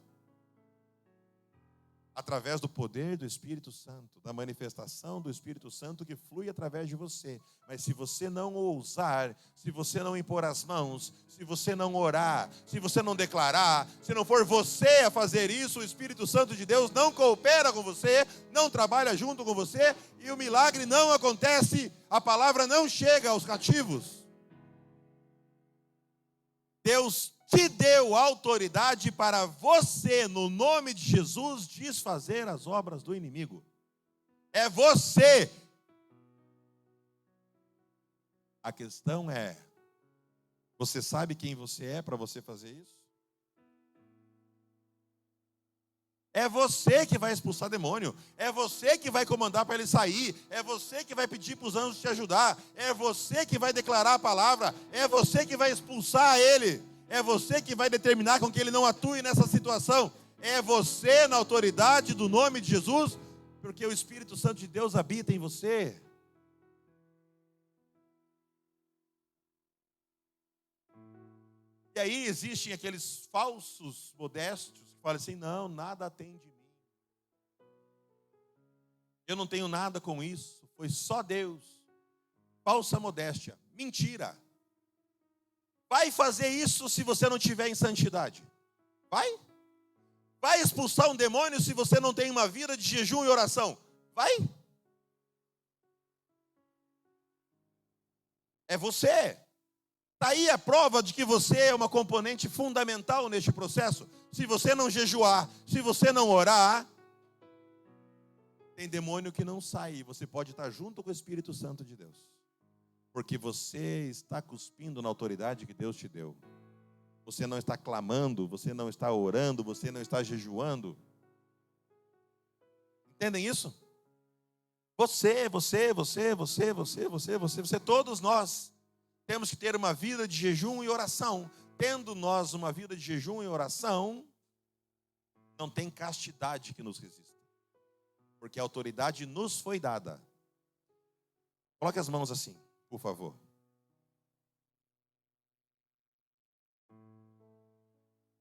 Através do poder do Espírito Santo, da manifestação do Espírito Santo que flui através de você. Mas se você não ousar, se você não impor as mãos, se você não orar, se você não declarar, se não for você a fazer isso, o Espírito Santo de Deus não coopera com você, não trabalha junto com você e o milagre não acontece, a palavra não chega aos cativos. Deus te deu autoridade para você, no nome de Jesus, desfazer as obras do inimigo. É você. A questão é, você sabe quem você é para você fazer isso? É você que vai expulsar demônio. É você que vai comandar para ele sair. É você que vai pedir para os anjos te ajudar. É você que vai declarar a palavra. É você que vai expulsar ele. É você que vai determinar com que ele não atue nessa situação. É você, na autoridade do nome de Jesus, porque o Espírito Santo de Deus habita em você. E aí existem aqueles falsos modestos que falam assim, não, nada tem de mim. Eu não tenho nada com isso, foi só Deus. Falsa modéstia, mentira. Vai fazer isso se você não estiver em santidade? Vai? Vai expulsar um demônio se você não tem uma vida de jejum e oração? Vai? É você. Está aí a prova de que você é uma componente fundamental neste processo. Se você não jejuar, se você não orar, tem demônio que não sai. Você pode estar junto com o Espírito Santo de Deus. Porque você está cuspindo na autoridade que Deus te deu. Você não está clamando, você não está orando, você não está jejuando. Entendem isso? Você, todos nós temos que ter uma vida de jejum e oração. Tendo nós uma vida de jejum e oração, não tem castidade que nos resista. Porque a autoridade nos foi dada. Coloque as mãos assim, por favor.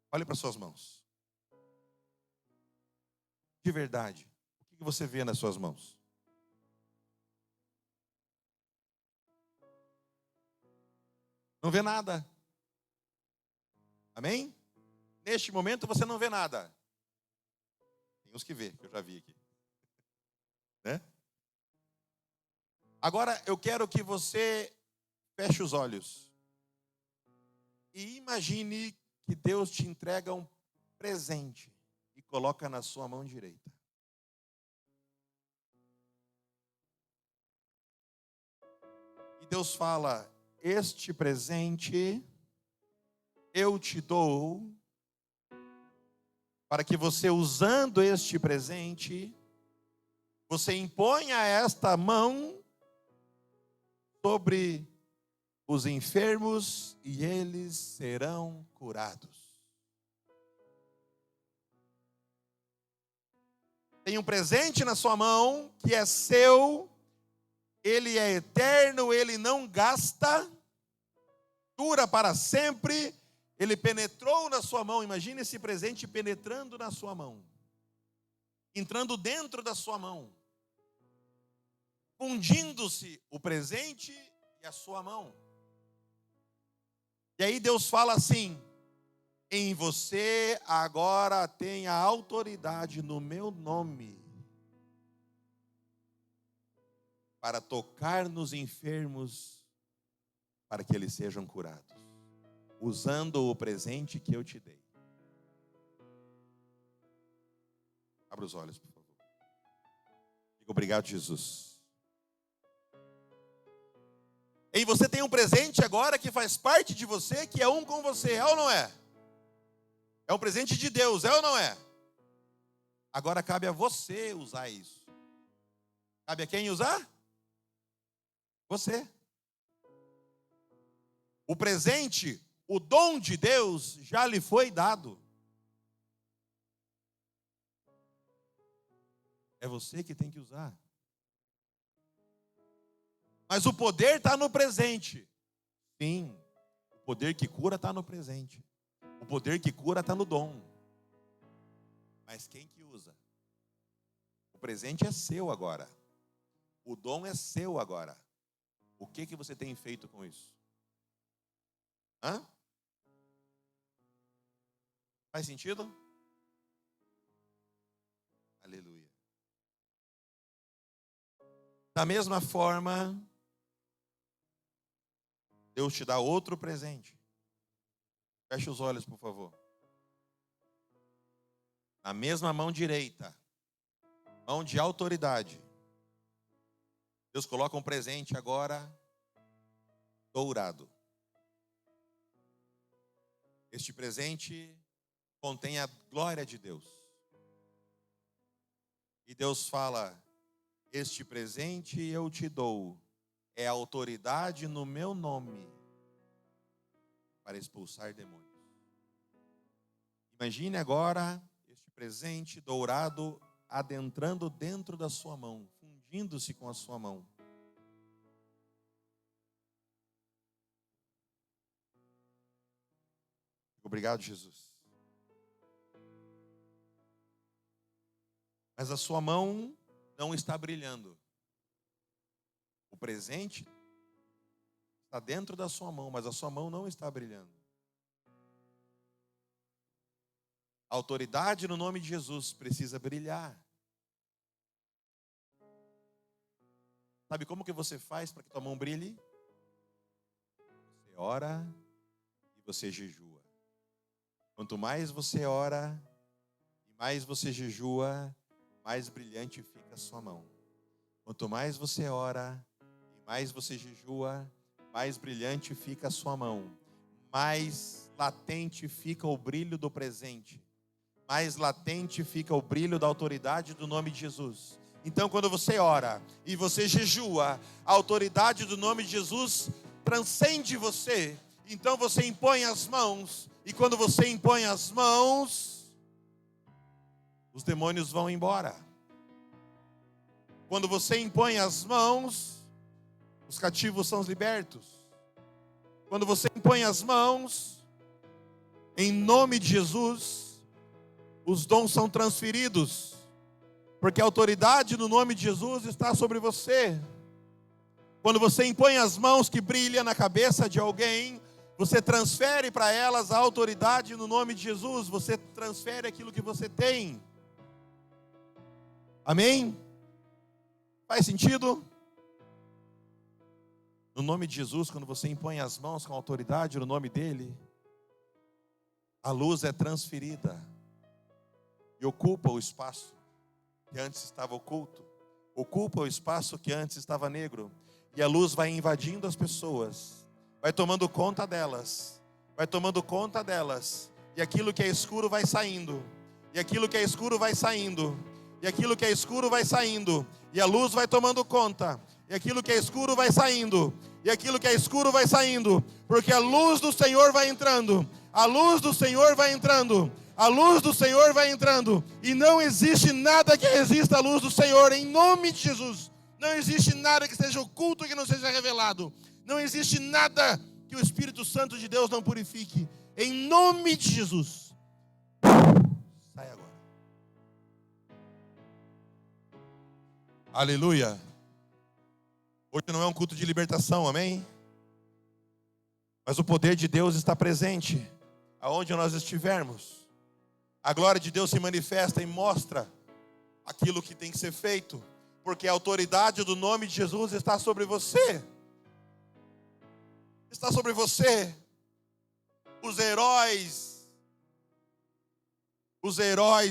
Olhe para suas mãos. De verdade, o que você vê nas suas mãos? Não vê nada. Amém? Neste momento você não vê nada. Tem uns que vê, que eu já vi aqui. Né? Agora eu quero que você feche os olhos. E imagine que Deus te entrega um presente. E coloca na sua mão direita. E Deus fala: este presente eu te dou, para que você, usando este presente, você imponha esta mão sobre os enfermos e eles serão curados. Tem um presente na sua mão que é seu, ele é eterno, ele não gasta, dura para sempre, ele penetrou na sua mão. Imagine esse presente penetrando na sua mão, entrando dentro da sua mão, fundindo-se o presente e a sua mão. E aí Deus fala assim: em você agora tem a autoridade no meu nome para tocar nos enfermos, para que eles sejam curados, usando o presente que eu te dei. Abra os olhos, por favor. Diga obrigado, Jesus. E você tem um presente agora que faz parte de você, que é um com você, é ou não é? É um presente de Deus, é ou não é? Agora cabe a você usar isso. Cabe a quem usar? Você. O presente, o dom de Deus já lhe foi dado. É você que tem que usar. Mas o poder está no presente. Sim, o poder que cura está no presente. O poder que cura está no dom. Mas quem que usa? O presente é seu agora. O dom é seu agora. O que você tem feito com isso? Hã? Faz sentido? Aleluia. Da mesma forma, Deus te dá outro presente. Feche os olhos, por favor. Na mesma mão direita, mão de autoridade, Deus coloca um presente agora dourado. Este presente contém a glória de Deus. E Deus fala: este presente eu te dou, é autoridade no meu nome para expulsar demônios. Imagine agora este presente dourado adentrando dentro da sua mão, fundindo-se com a sua mão. Obrigado, Jesus. Mas a sua mão não está brilhando. O presente está dentro da sua mão, mas a sua mão não está brilhando. A autoridade no nome de Jesus precisa brilhar. Sabe como que você faz para que tua mão brilhe? Você ora e você jejua. Quanto mais você ora e mais você jejua, mais brilhante fica a sua mão. Quanto mais você ora e mais você jejua, mais brilhante fica a sua mão. Mais latente fica o brilho do presente. Mais latente fica o brilho da autoridade do nome de Jesus. Então, quando você ora e você jejua, a autoridade do nome de Jesus transcende você. Então você impõe as mãos, e quando você impõe as mãos, os demônios vão embora. Quando você impõe as mãos, os cativos são libertos. Quando você impõe as mãos, em nome de Jesus, os dons são transferidos, porque a autoridade no nome de Jesus está sobre você. Quando você impõe as mãos que brilha na cabeça de alguém, você transfere para elas a autoridade no nome de Jesus. Você transfere aquilo que você tem. Amém? Faz sentido? No nome de Jesus, quando você impõe as mãos com autoridade no nome dele, a luz é transferida. e ocupa o espaço que antes estava oculto, ocupa o espaço que antes estava negro, e a luz vai invadindo as pessoas, vai tomando conta delas, e aquilo que é escuro vai saindo, e aquilo que é escuro vai saindo, e aquilo que é escuro vai saindo, e a luz vai tomando conta, e aquilo que é escuro vai saindo, e aquilo que é escuro vai saindo, porque a luz do Senhor vai entrando, a luz do Senhor vai entrando, a luz do Senhor vai entrando, e não existe nada que resista à luz do Senhor, em nome de Jesus. Não existe nada que seja oculto que não seja revelado, não existe nada que o Espírito Santo de Deus não purifique, em nome de Jesus. Sai agora. Aleluia. Hoje não é um culto de libertação, amém? Mas o poder de Deus está presente aonde nós estivermos. A glória de Deus se manifesta e mostra aquilo que tem que ser feito, porque a autoridade do nome de Jesus está sobre você. Está sobre você. Os heróis,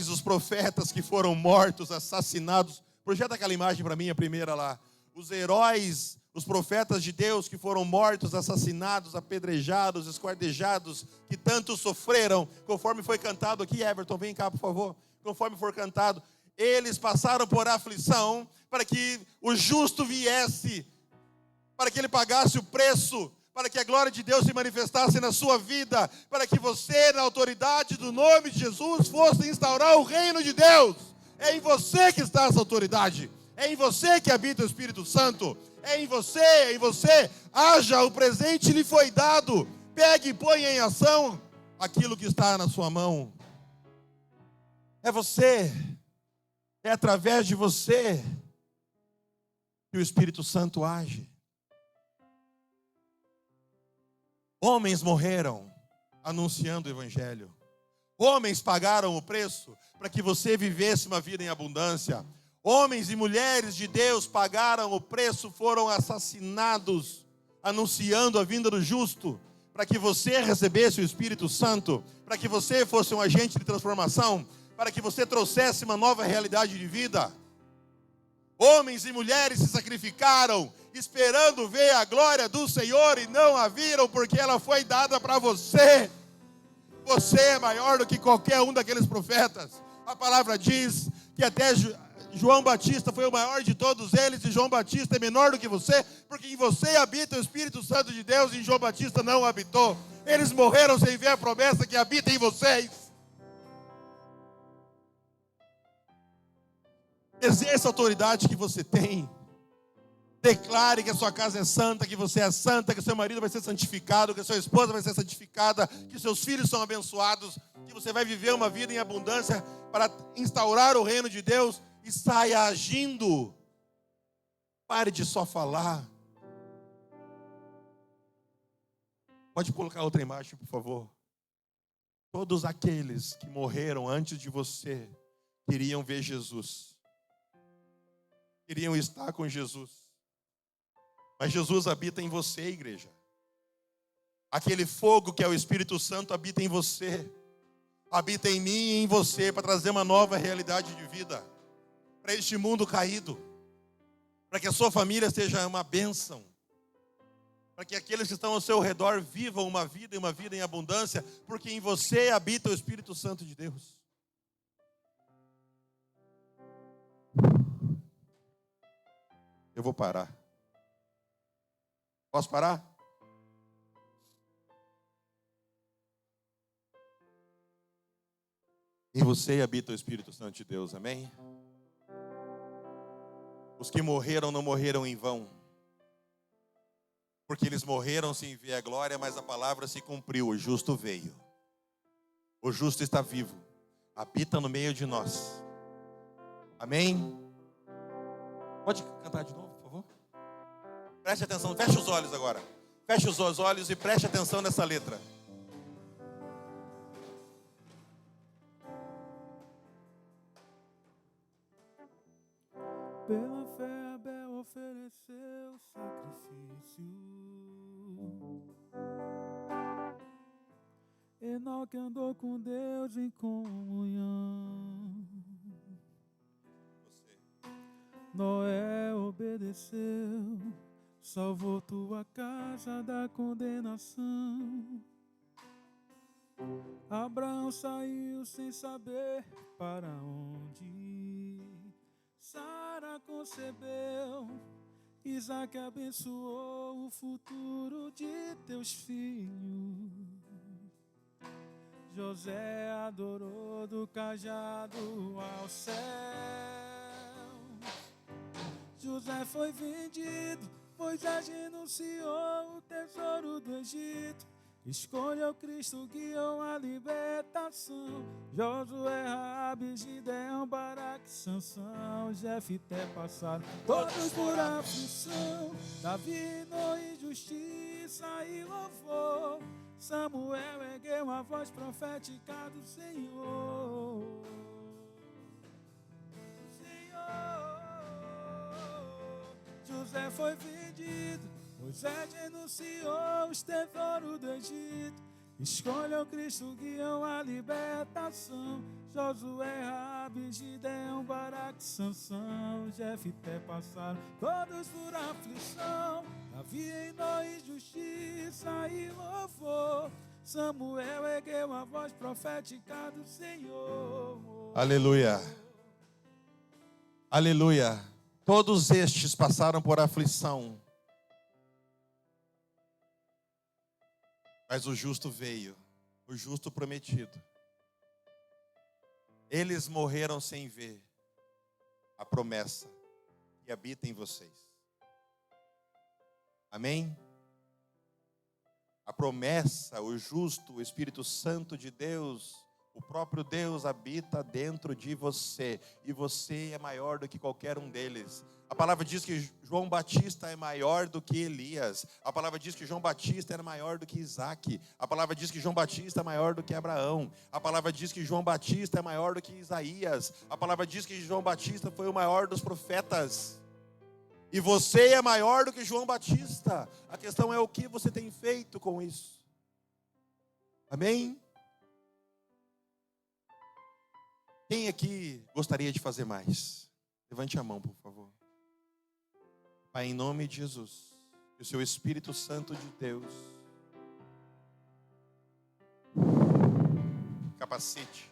os profetas que foram mortos, assassinados. Projeta aquela imagem para mim, a primeira lá. Os heróis, os profetas de Deus que foram mortos, assassinados, apedrejados, esquartejados, que tanto sofreram, conforme foi cantado aqui, Everton, vem cá por favor, conforme for cantado, eles passaram por aflição para que o justo viesse, para que ele pagasse o preço, para que a glória de Deus se manifestasse na sua vida, para que você, na autoridade do nome de Jesus, fosse instaurar o reino de Deus. É em você que está essa autoridade. É em você que habita o Espírito Santo. É em você. Haja, o presente lhe foi dado. Pegue e ponha em ação aquilo que está na sua mão. É você. É através de você que o Espírito Santo age. Homens morreram anunciando o Evangelho. Homens pagaram o preço para que você vivesse uma vida em abundância. Homens e mulheres de Deus pagaram o preço, foram assassinados, anunciando a vinda do justo, para que você recebesse o Espírito Santo, para que você fosse um agente de transformação, para que você trouxesse uma nova realidade de vida. Homens e mulheres se sacrificaram, esperando ver a glória do Senhor, e não a viram, porque ela foi dada para você. Você é maior do que qualquer um daqueles profetas. A palavra diz que até João Batista foi o maior de todos eles, e João Batista é menor do que você, porque em você habita o Espírito Santo de Deus, e em João Batista não habitou. Eles morreram sem ver a promessa que habita em vocês. Exerça a autoridade que você tem. Declare que a sua casa é santa, que você é santa, que seu marido vai ser santificado, que a sua esposa vai ser santificada, que seus filhos são abençoados, que você vai viver uma vida em abundância para instaurar o reino de Deus, e saia agindo. Pare de só falar. Pode colocar outra imagem, por favor. Todos aqueles que morreram antes de você queriam ver Jesus. Queriam estar com Jesus. Mas Jesus habita em você, igreja. Aquele fogo que é o Espírito Santo habita em você. Habita em mim e em você, para trazer uma nova realidade de vida para este mundo caído, para que a sua família seja uma bênção, para que aqueles que estão ao seu redor vivam uma vida em abundância, porque em você habita o Espírito Santo de Deus. Eu vou parar. Posso parar? Em você habita o Espírito Santo de Deus, amém? Os que morreram não morreram em vão, porque eles morreram sem ver a glória, mas a palavra se cumpriu, o justo veio. O justo está vivo, habita no meio de nós. Amém? Pode cantar de novo, por favor? Preste atenção, feche os olhos agora. Feche os olhos e preste atenção nessa letra. Pela fé Abel ofereceu sacrifício. Enoque andou com Deus em comunhão. Noé obedeceu, salvou tua casa da condenação. Abraão saiu sem saber para onde ir. Sara concebeu, Isaac abençoou o futuro de teus filhos. José adorou do cajado ao céu. José foi vendido, Moisés renunciou o tesouro do Egito. Escolheu Cristo, guiou a libertação. Josué, Raabe, Gideão, Baraque, Sansão, Jefté passaram todos por aflição. Davi inou em justiça e louvor. Samuel ergueu a voz profética do Senhor. José foi vendido, Moisés renunciou os tesouros do Egito. Escolheu Cristo, guiou a libertação. Josué, Raabe, Gideão, Baraque, Sansão, Jefté passaram todos por aflição. Davi reinou em justiça e louvor. Samuel ergueu a voz profética do Senhor. Aleluia. Aleluia. Todos estes passaram por aflição, mas o justo veio, o justo prometido. Eles morreram sem ver a promessa que habita em vocês. Amém? A promessa, o justo, o Espírito Santo de Deus, o próprio Deus habita dentro de você, e você é maior do que qualquer um deles. A palavra diz que João Batista é maior do que Elias. A palavra diz que João Batista era maior do que Isaac. A palavra diz que João Batista é maior do que Abraão. A palavra diz que João Batista é maior do que Isaías. A palavra diz que João Batista foi o maior dos profetas. E você é maior do que João Batista. A questão é o que você tem feito com isso. Amém? Quem aqui gostaria de fazer mais? Levante a mão, por favor. Pai, em nome de Jesus, que o seu Espírito Santo de Deus capacite,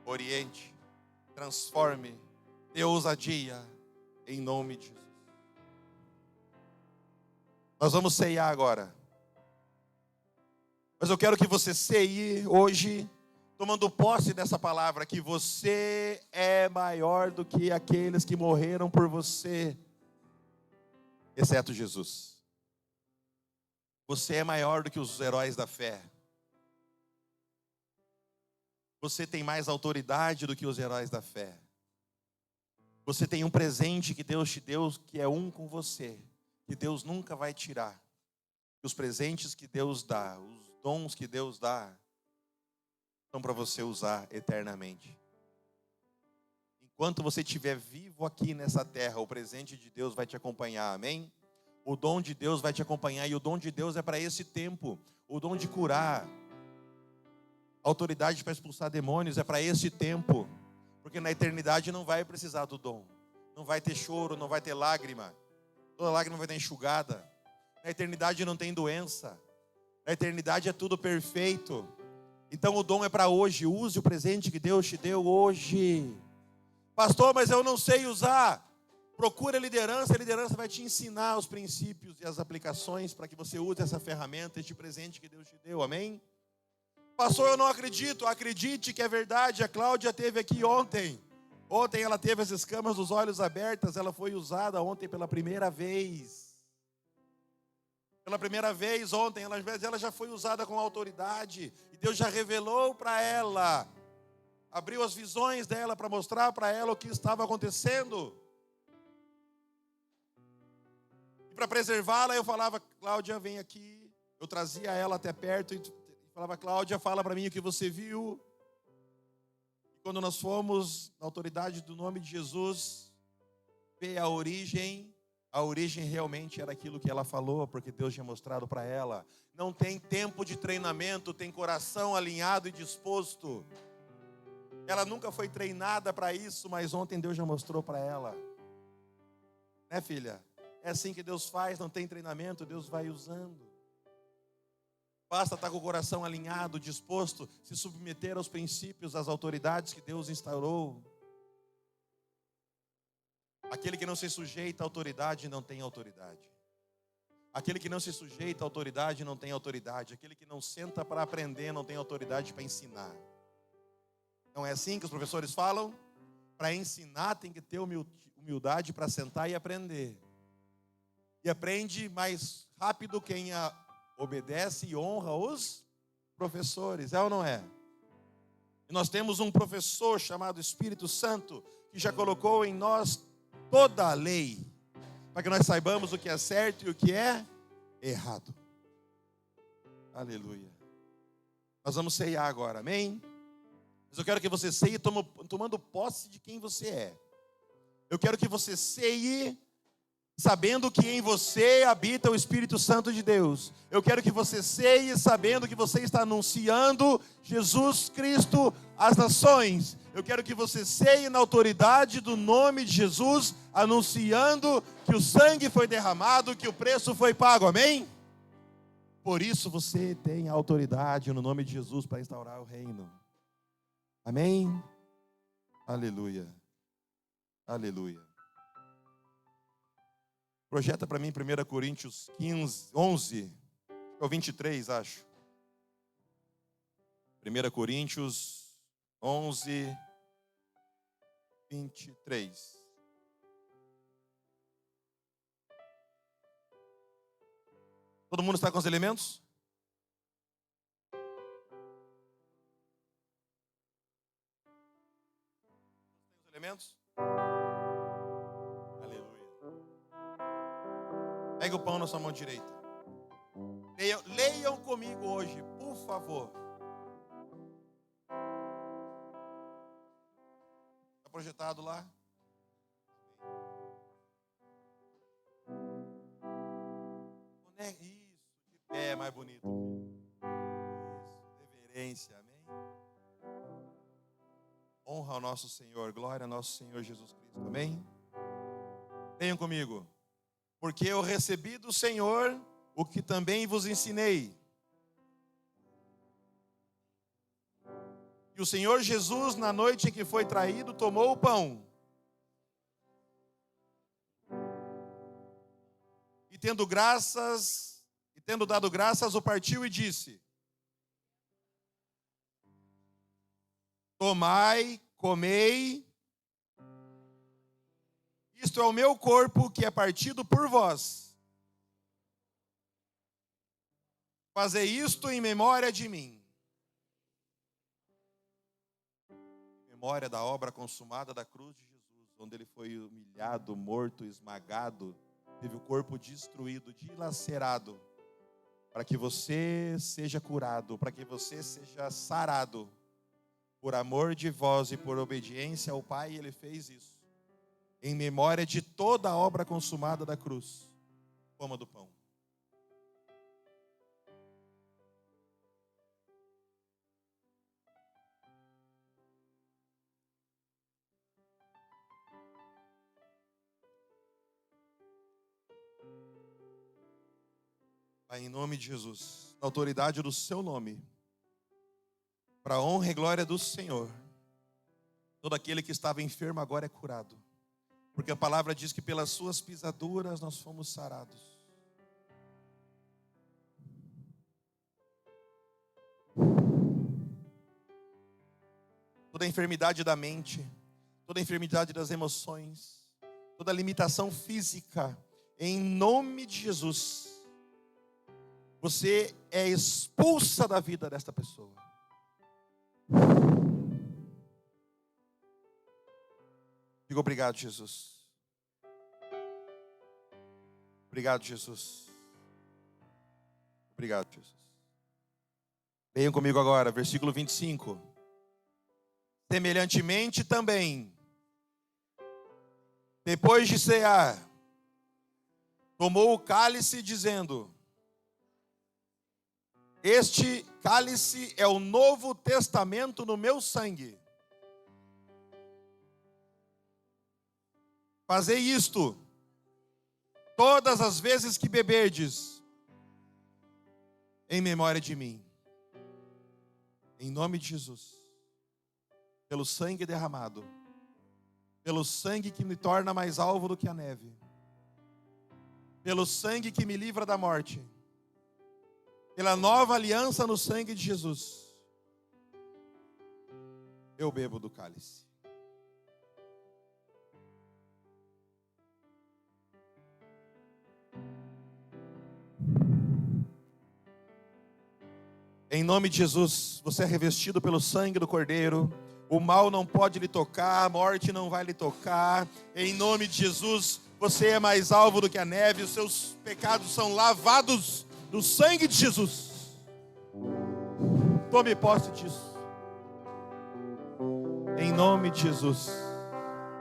oriente, transforme, dê ousadia, em nome de Jesus. Nós vamos ceiar agora. Mas eu quero que você ceie hoje, tomando posse dessa palavra, que você é maior do que aqueles que morreram por você, exceto Jesus. Você é maior do que os heróis da fé. Você tem mais autoridade do que os heróis da fé. Você tem um presente que Deus te deu, que é um com você, que Deus nunca vai tirar. Os presentes que Deus dá, os dons que Deus dá, são para você usar eternamente. Enquanto você estiver vivo aqui nessa terra, o presente de Deus vai te acompanhar, amém? O dom de Deus vai te acompanhar, e o dom de Deus é para esse tempo. O dom de curar, a autoridade para expulsar demônios é para esse tempo. Porque na eternidade não vai precisar do dom. Não vai ter choro, não vai ter lágrima. Toda lágrima vai estar enxugada. Na eternidade não tem doença. Na eternidade é tudo perfeito. Então o dom é para hoje. Use o presente que Deus te deu hoje. Pastor, mas eu não sei usar. Procure a liderança vai te ensinar os princípios e as aplicações para que você use essa ferramenta, este presente que Deus te deu, amém? Pastor, eu não acredito. Acredite que é verdade. A Cláudia esteve aqui ontem. Ontem ela teve as escamas dos olhos abertas. Ela foi usada ontem pela primeira vez. Pela primeira vez ontem, ela já foi usada com autoridade. E Deus já revelou para ela. Abriu as visões dela para mostrar para ela o que estava acontecendo. E para preservá-la, eu falava, Cláudia, vem aqui. Eu trazia ela até perto e falava, Cláudia, fala para mim o que você viu. E quando nós fomos, na autoridade do nome de Jesus, ver a origem realmente era aquilo que ela falou, porque Deus tinha mostrado para ela. Não tem tempo de treinamento, tem coração alinhado e disposto. Ela nunca foi treinada para isso, mas ontem Deus já mostrou para ela. Né, filha? É assim que Deus faz, não tem treinamento, Deus vai usando. Basta estar com o coração alinhado, disposto, se submeter aos princípios, às autoridades que Deus instaurou. Aquele que não se sujeita à autoridade não tem autoridade. Aquele que não se sujeita à autoridade não tem autoridade. Aquele que não senta para aprender não tem autoridade para ensinar. Não é assim que os professores falam? Para ensinar tem que ter humildade para sentar e aprender. E aprende mais rápido quem obedece e honra os professores. É ou não é? E nós temos um professor chamado Espírito Santo que já colocou em nós toda a lei, para que nós saibamos o que é certo e o que é errado. Aleluia. Nós vamos ceiar agora, amém? Mas eu quero que você ceie tomando posse de quem você é. Eu quero que você ceie sabendo que em você habita o Espírito Santo de Deus. Eu quero que você ceie sabendo que você está anunciando Jesus Cristo às nações. Eu quero que você ceie na autoridade do nome de Jesus, anunciando que o sangue foi derramado, que o preço foi pago, amém? Por isso você tem autoridade no nome de Jesus para instaurar o reino. Amém? Aleluia. Aleluia. Projeta para mim 1 Coríntios 11, ou 23, acho. 1 Coríntios 11, 23. Todo mundo está com os elementos? Tem os elementos? Aleluia. Pega o pão na sua mão direita. Leiam comigo hoje, por favor. Está projetado lá? Isso, de pé é mais bonito. Isso, reverência, amém? Honra ao nosso Senhor, glória ao nosso Senhor Jesus Cristo, amém? Leiam comigo. Porque eu recebi do Senhor o que também vos ensinei. E o Senhor Jesus, na noite em que foi traído, tomou o pão. E tendo dado graças, o partiu e disse: tomai, comei, isto é o meu corpo que é partido por vós. Fazei isto em memória de mim. Memória da obra consumada da cruz de Jesus, onde ele foi humilhado, morto, esmagado, teve o corpo destruído, dilacerado, para que você seja curado, para que você seja sarado. Por amor de vós e por obediência ao Pai, ele fez isso. Em memória de toda a obra consumada da cruz. Coma do pão. Pai, em nome de Jesus, na autoridade do seu nome, para a honra e glória do Senhor, todo aquele que estava enfermo agora é curado. Porque a palavra diz que pelas suas pisaduras nós fomos sarados. Toda enfermidade da mente, toda enfermidade das emoções, toda limitação física, em nome de Jesus, você é expulsa da vida desta pessoa. Diga obrigado, Jesus. Obrigado, Jesus. Obrigado, Jesus. Leiam comigo agora, versículo 25. Semelhantemente também, depois de cear, tomou o cálice, dizendo: este cálice é o novo testamento no meu sangue. Fazei isto todas as vezes que beberdes, em memória de mim. Em nome de Jesus, pelo sangue derramado, pelo sangue que me torna mais alvo do que a neve, pelo sangue que me livra da morte, pela nova aliança no sangue de Jesus, eu bebo do cálice. Em nome de Jesus, você é revestido pelo sangue do Cordeiro. O mal não pode lhe tocar, a morte não vai lhe tocar. Em nome de Jesus, você é mais alvo do que a neve. Os seus pecados são lavados no sangue de Jesus. Tome posse disso. Em nome de Jesus.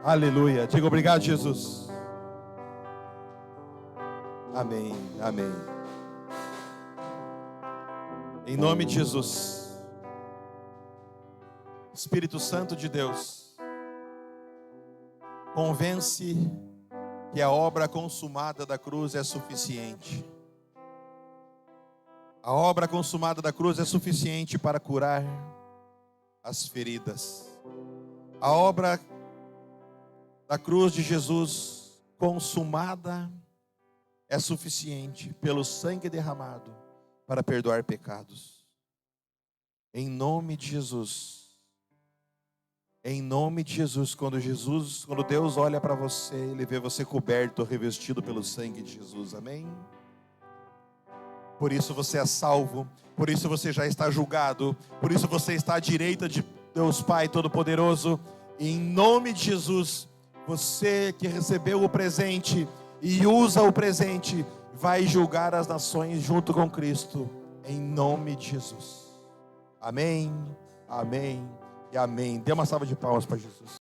Aleluia. Diga obrigado, Jesus. Amém. Amém. Em nome de Jesus, Espírito Santo de Deus, convence que a obra consumada da cruz é suficiente. A obra consumada da cruz é suficiente para curar as feridas. A obra da cruz de Jesus consumada é suficiente pelo sangue derramado para perdoar pecados. Em nome de Jesus. Em nome de Jesus, quando Deus olha para você, Ele vê você coberto, revestido pelo sangue de Jesus, amém? Por isso você é salvo, por isso você já está julgado, por isso você está à direita de Deus Pai Todo-Poderoso. Em nome de Jesus, você que recebeu o presente e usa o presente, vai julgar as nações junto com Cristo, em nome de Jesus. Amém, amém e amém. Dê uma salva de palmas para Jesus.